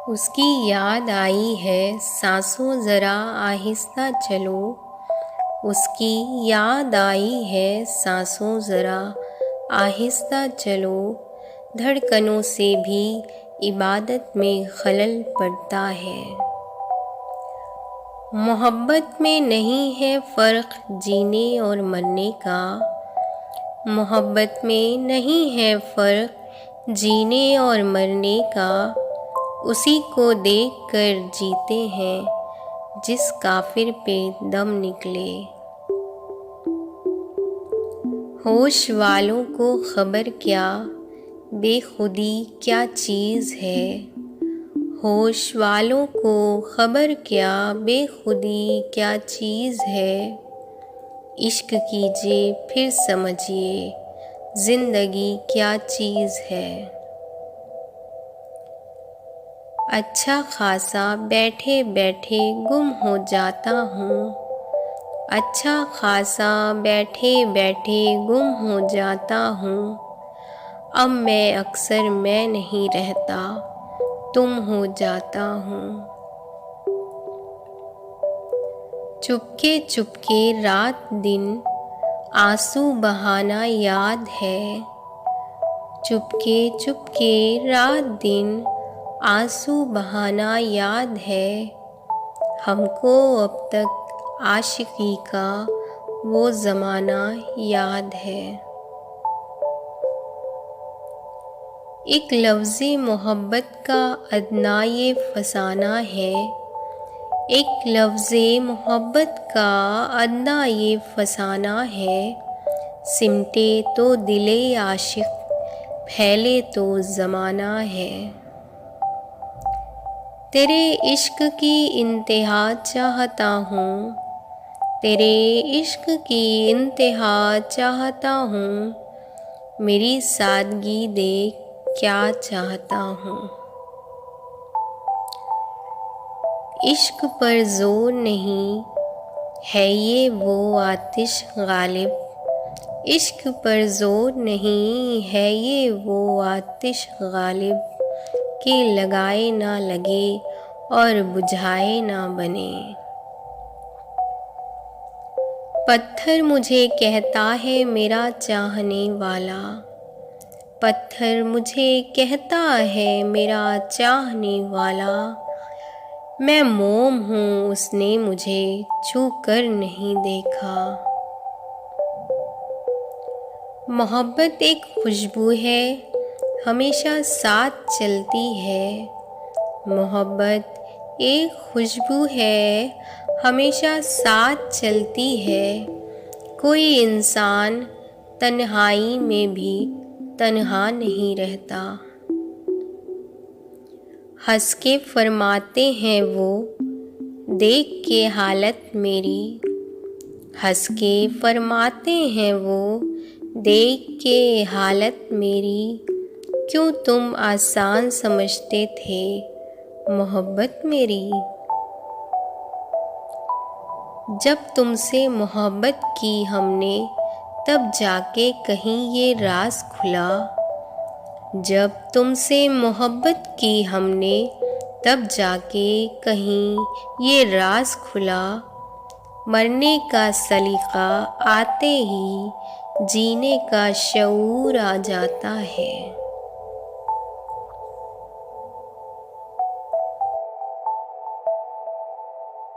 उसकी याद आई है सांसों ज़रा आहिस्ता चलो। उसकी याद आई है सांसों ज़रा आहिस्ता चलो। धड़कनों से भी इबादत में खलल पड़ता है। मोहब्बत में नहीं है फ़र्क जीने और मरने का। मोहब्बत में नहीं है फ़र्क जीने और मरने का। उसी को देख कर जीते हैं जिस काफिर पे दम निकले। होश वालों को खबर क्या बेखुदी क्या चीज़ है। होश वालों को खबर क्या बेखुदी क्या चीज़ है। इश्क कीजिए फिर समझिए ज़िंदगी क्या चीज़ है। अच्छा खासा बैठे बैठे गुम हो जाता हूँ। अच्छा खासा बैठे बैठे गुम हो जाता हूँ। अब मैं अक्सर मैं नहीं रहता तुम हो जाता हूँ। चुपके चुपके रात दिन आंसू बहाना याद है। चुपके चुपके रात दिन आंसू बहाना याद है। हमको अब तक आशिकी का वो ज़माना याद है। एक लफ्ज़े मोहब्बत का अदना ये फसाना है। एक लफ्ज़े मोहब्बत का अदना ये फसाना है। सिमटे तो दिले आशिक फैले तो ज़माना है। तेरे इश्क की इंतहा चाहता हूँ। तेरे इश्क की इंतहा चाहता हूँ। मेरी सादगी देख क्या चाहता हूँ। इश्क पर जोर नहीं है ये वो आतिश गालिब। इश्क पर जोर नहीं है ये वो आतिश गालिब के लगाए ना लगे और बुझाए ना बने। पत्थर मुझे कहता है मेरा चाहने वाला। पत्थर मुझे कहता है मेरा चाहने वाला। मैं मोम हूँ उसने मुझे छू कर नहीं देखा। मोहब्बत एक खुशबू है हमेशा साथ चलती है। मोहब्बत एक खुशबू है हमेशा साथ चलती है। कोई इंसान तन्हाई में भी तन्हा नहीं रहता। हंस के फरमाते हैं वो देख के हालत मेरी। हंस के फरमाते हैं वो देख के हालत मेरी। क्यों तुम आसान समझते थे मोहब्बत मेरी। जब तुमसे मोहब्बत की हमने तब जाके कहीं ये राज खुला। जब तुमसे मोहब्बत की हमने तब जाके कहीं ये राज खुला। मरने का सलीका आते ही जीने का शऊर आ जाता है।